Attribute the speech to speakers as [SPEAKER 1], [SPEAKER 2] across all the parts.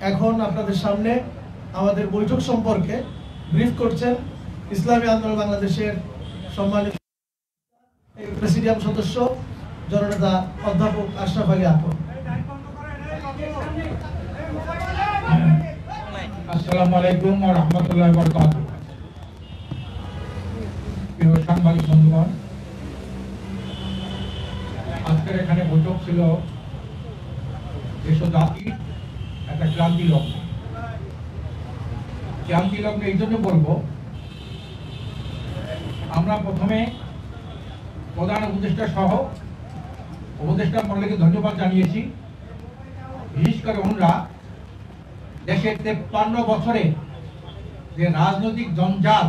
[SPEAKER 1] এখন আপনাদের সামনে আমাদের বৈঠক সম্পর্কে ব্রিফ করছেন ইসলামী আন্দোলন বাংলাদেশের সম্মানিত প্রেসিডিয়াম সদস্য জননেতা অধ্যাপক আশরাফ আলী আকন।
[SPEAKER 2] আসসালামু আলাইকুম ওয়া রাহমাতুল্লাহি ওয়া বারাকাতুহু। প্রিয় সাংবাদিক বন্ধুগণ, আজকের এখানে বৈঠক ছিল দেশ ও জাতির একটা ক্রান্তি লগ্নে। ক্রান্তি লগ্নে এই জন্য বলবো, আমরা প্রথমে প্রধান উপদেষ্টা সহ উপদেষ্টা মণ্ডলীকে ধন্যবাদ জানিয়েছি। বিশেষ করে ওনারা দেশের 53 বছরে যে রাজনৈতিক জঞ্জাল,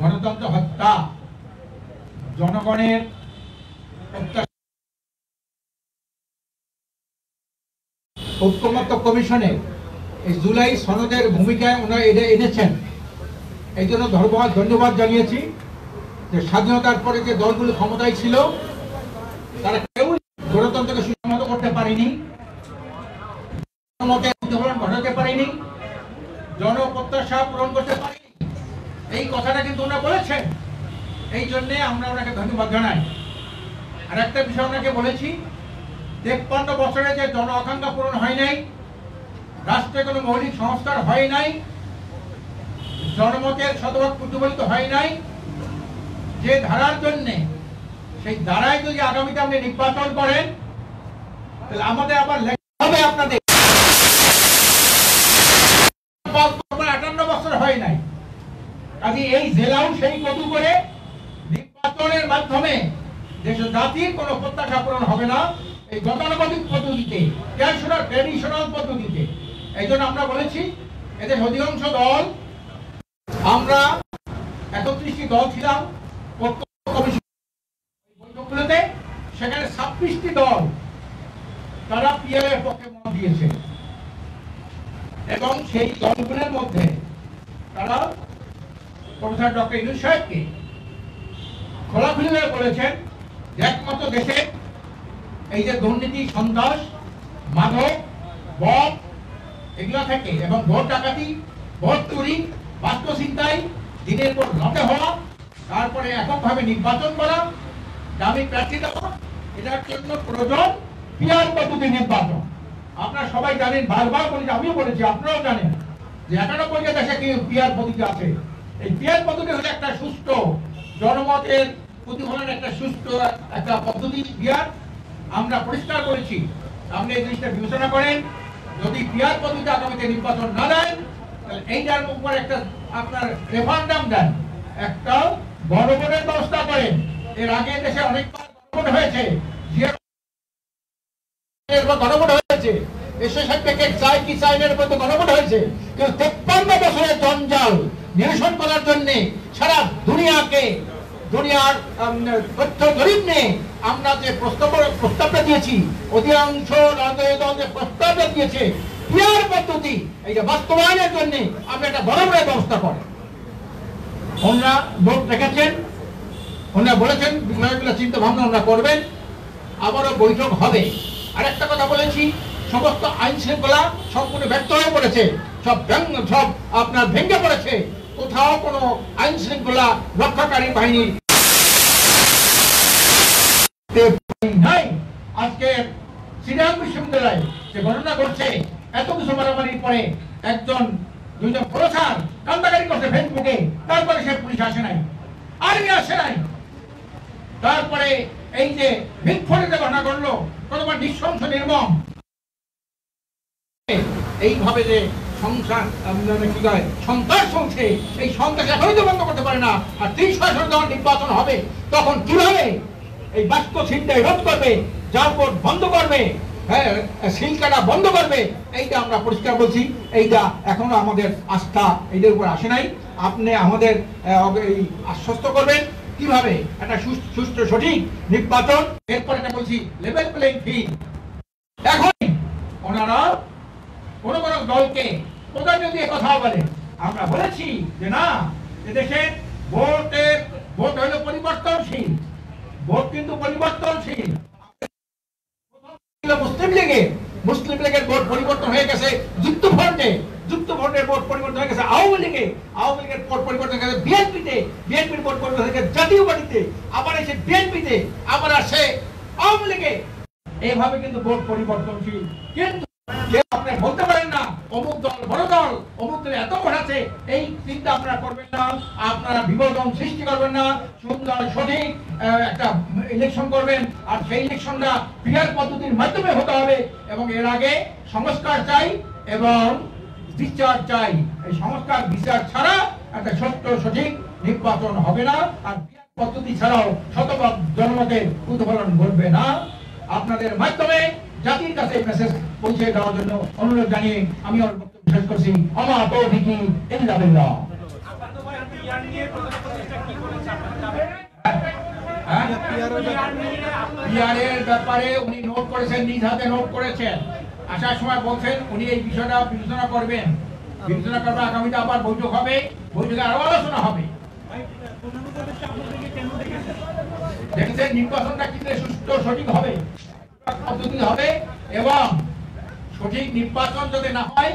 [SPEAKER 2] গণতন্ত্র হত্যা, জনগণের ঐক্যমত্য কমিশনে এই জুলাই সনদের ভূমিকায় ওনারা এনেছেন। এই জন্য ধন্যবাদ জানিয়েছি যে স্বাধীনতার পরে যে দলগুলো ক্ষমতায় ছিল তারা কেউ গণতন্ত্রকে সুসংহত করতে পারেনি, ঘটাতে পারেনি, জনপ্রত্যাশা পূরণ করতে পারেনি। এই কথাটা কিন্তু ওনারা বলেছেন। এই জন্যে আমরা ওনাকে ধন্যবাদ জানাই। আর একটা বিষয় ওনাকে বলেছি, 53 বছরে যে জন আকাঙ্ক্ষা পূরণ হয় নাই, রাষ্ট্রে কোনো মৌলিক সংস্কার হয় নাই, জনমতের শতভাগ প্রতিফলিত হয় নাই, যে ধারার জন্যে সেই ধারায় যদি আগামীতে আপনি নির্বাচন করেন তাহলে আমাদের আবার হবে আপনাদের 58 বছর হয় নাই। কাজে এই জেলাও সেই কদু করে নির্বাচনের মাধ্যমে দেশ জাতির কোনো প্রত্যাশা পূরণ হবে না এই গতানুগতিক পদ্ধতিতে, ট্র্যাডিশনাল পদ্ধতিতে। এই জন্য আমরা বলেছি এদের অধিকাংশ দল, আমরা 31টি দল ছিলাম বৈঠকগুলোতে, সেখানে 26টি দল তারা পিএলের পক্ষে মত দিয়েছে এবং সেই দলগুলোর মধ্যে তারা প্রফেসর ডক্টর ইউনূস সাহেবকে খোলাখুলিভাবে বলেছেন যে একমাত্র দেশে এই যে দুর্নীতি, সন্ত্রাস, মাদক, বদ এগুলো থেকে এবং ভোট ডাকাতি, ভোট চুরি, বাস্তু ছিনতাই, দিনের পর রাতে হওয়া, তারপরে এককভাবে নির্বাচন করা, দামি প্রার্থী দেওয়া, এটার জন্য প্রয়োজন পিআর পদ্ধতি নির্বাচন। আপনারা সবাই জানেন, বারবার বলেছি, আমিও বলেছি, আপনারাও জানেন যে 91 দেশে কি পিআর পদ্ধতি আছে। এই পিআর পদ্ধতি হলো একটা সুষ্ঠু জনমতের প্রতিফলনের একটা সুষ্ঠু একটা পদ্ধতি। পিআর আমরা পরিষ্কার করেছি, আপনি এই জিনিসটা বিবেচনা করেন। যদি পিআর পদ্ধতি আগামীতে নির্বাচন না দেন তাহলে এইটার উপর একটা আপনার রেফারেন্ডাম দেন, একটা গণভোটের ব্যবস্থা করেন। এর আগে দেশে অনেকবার গণভোট হয়েছে, গণভোট হয়েছে, গণভোট হয়েছে, কিন্তু 53 বছরের জঞ্জাল নিরসন করার জন্য সারা দুনিয়ার তথ্য জরিপ নিয়ে আমরা যে প্রস্তাবটা দিয়েছি, অধিকাংশ রাজনৈতিক দল যে প্রস্তাবটা দিয়েছে পিআর পদ্ধতি এইটা বাস্তবায়নের জন্য আমরা একটা গণভোটের ব্যবস্থা করেন। ওনারা ভোট রেখেছেন, ওনারা বলেছেন বিষয়গুলো চিন্তা ভাবনা ওনারা করবেন, আবারও বৈঠক হবে। আর একটা কথা বলেছি, সমস্ত আইন শৃঙ্খলা সম্পূর্ণ ব্যর্থ হয়ে পড়েছে, সব আপনার ভেঙে পড়েছে। কোথাও কোনো আইন শৃঙ্খলা রক্ষাকারী বাহিনী নাই। আজকে সিরাজ বিশ্ববিদ্যালয়ে যে ঘটনা ঘটছে, এত কিছু মারামারির পরে দুইজন প্রফেসর কান্দাকারি করছে ফেসবুকে, তারপরে সে পুলিশ আসে নাই, আর্মি আসে নাই। তারপরে এই যে ভিক্ষুকের যে ঘটনা ঘটলো, কতবার নৃশংস নির্মম, এইভাবে যে সন্ত্রাস চলছে, এই সন্ত্রাস এখনই তো বন্ধ করতে পারে না। আর 30 যখন নির্বাচন হবে তখন কিভাবে এই বাস্তব ছিনতাই রোধ করবে, জালপোট বন্ধ করবে, সিলকাটা বন্ধ করবে, এইটা আমরা পরিষ্কার বলছি। এইটা এখনো আমাদের আস্থা এইটার উপর আসে নাই। আপনি আমাদের আশ্বস্ত করবেন কিভাবে একটা সুষ্ঠু সঠিক নির্বাচন। এরপর এটা বলছি লেভেল প্লেইং ফিল্ড। এখন ওনারা কোন কোন দলকে প্রধান্য দিয়ে কথা বলে, আমরা বলেছি যে না, এদেশে ভোট হইল পরিবর্তনশীল, ভোট কিন্তু পরিবর্তনশীল। মুসলিম লীগের ভোট ভোট পরিবর্তন হয়ে গেছে যুক্ত ভোটের ভোট পরিবর্তন হয়ে গেছে আওয়ামী লীগের ভোট পরিবর্তন হয়ে গেছে বিএনপির ভোট পরিবর্তন হয়ে গেছে জাতীয় পার্টিতে, আবার এসে বিএনপিতে, আবার আসে আওয়ামী লীগে। এইভাবে কিন্তু ভোট পরিবর্তনশীল। কিন্তু কেউ আপনি বলতে পারেন না অমুক দল বড় দল, অমুক দল এত ভোট আছে, এই চিন্তা আপনারা করবেন না। আপনারা বিভাজন সৃষ্টি করবেন না। সুন্দর সঠিক একটা ইলেকশন করবেন, আর সেই ইলেকশনটা ফেয়ার পদ্ধতির মাধ্যমে হতে হবে। এবং এর আগে সংস্কার চাই এবং বিচার চাই। এই সংস্কার বিচার ছাড়া একটা সত্য সঠিক নির্বাচন হবে না, আর পদ্ধতি ছাড়াও শতভাগ জনমতের প্রতিফলন ঘটবে না। আপনাদের মাধ্যমে জাতির কাছে মেসেজ পৌঁছে দেওয়ার জন্য অনুরোধ জানিয়ে আমি আমার বক্তব্য শেষ করছি। আমার তৌফিকি ইল্লা বিল্লাহ। পিআরের ব্যাপারে উনি নোট করেছেন, নিজ হাতে নোট করেছেন। আসার সময় বলছেন উনি এই বিষয়টা বিবেচনা করবেন। আগামীতে আবার বৈঠক হবে, বৈঠকে আরো আলোচনা হবে। দেখছেন নির্বাচনটা কিন্তু সুষ্ঠু সঠিক হবে, পদ্ধতি হবে, এবং সঠিক নির্বাচন যদি না হয়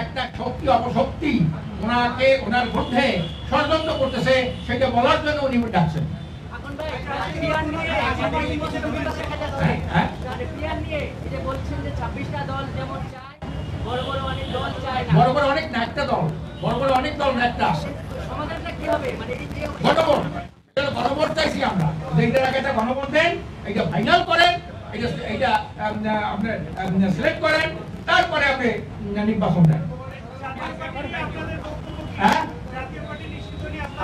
[SPEAKER 2] একটা শক্তি অপশক্তি ওনার বিরুদ্ধে ষড়যন্ত্র করতেছে, সেটা বলার জন্য উনি ডাকছেন। বড় বড় অনেক না একটা দল, বড় বড় অনেক দল না একটা। গণভোট চাইছি আমরা, এইটার আগে একটা গণভোট দেন, এটা ফাইনাল করেন, এটা আপনার সিলেক্ট করেন, তারপরে আপনি নির্বাচন দেন। হ্যাঁ,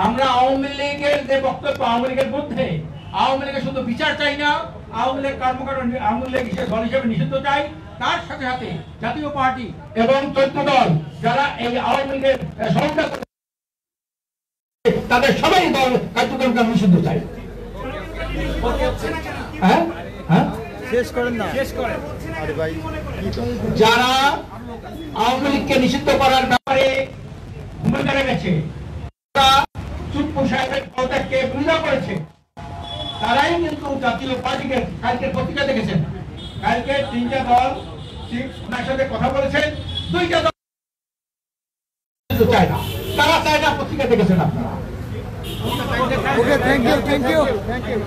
[SPEAKER 2] আমরা আওয়ামী লীগের যে বক্তব্য, আওয়ামী লীগের মধ্যে আওয়ামী লীগের শুধু বিচার চাই না, আওয়ামী লীগ কর্মকাণ্ড আওয়ামী লীগ দল হিসেবে নিষিদ্ধ চাই, তার সাথে সাথে জাতীয় পার্টি এবং 14 দল যারা এই আওয়ামী লীগের সহযোগিতা করে তাদের সবাই দল কার্যক্রমকে নিষিদ্ধ চাই। হ্যাঁ হ্যাঁ,
[SPEAKER 3] শেষ করেন না, শেষ করেন। আরে ভাই,
[SPEAKER 2] যারা আওয়ামী লীগকে নিষিদ্ধ করার ব্যাপারে ভূমিকা রেখেছে, তারা চুপ্পু সাহেবের পদত্যাগকে বিরোধিতা করেছে, তারাই কিন্তু জাতীয় পার্টিকে কালকে পত্রিকা দেখেছেন। কালকে 3টা দল ওনার সাথে কথা বলেছেন, 2টা দল চায় না, তারা চায় না, পত্রিকা দেখেছেন আপনারা।
[SPEAKER 3] Okay, thank you, thank you, thank you.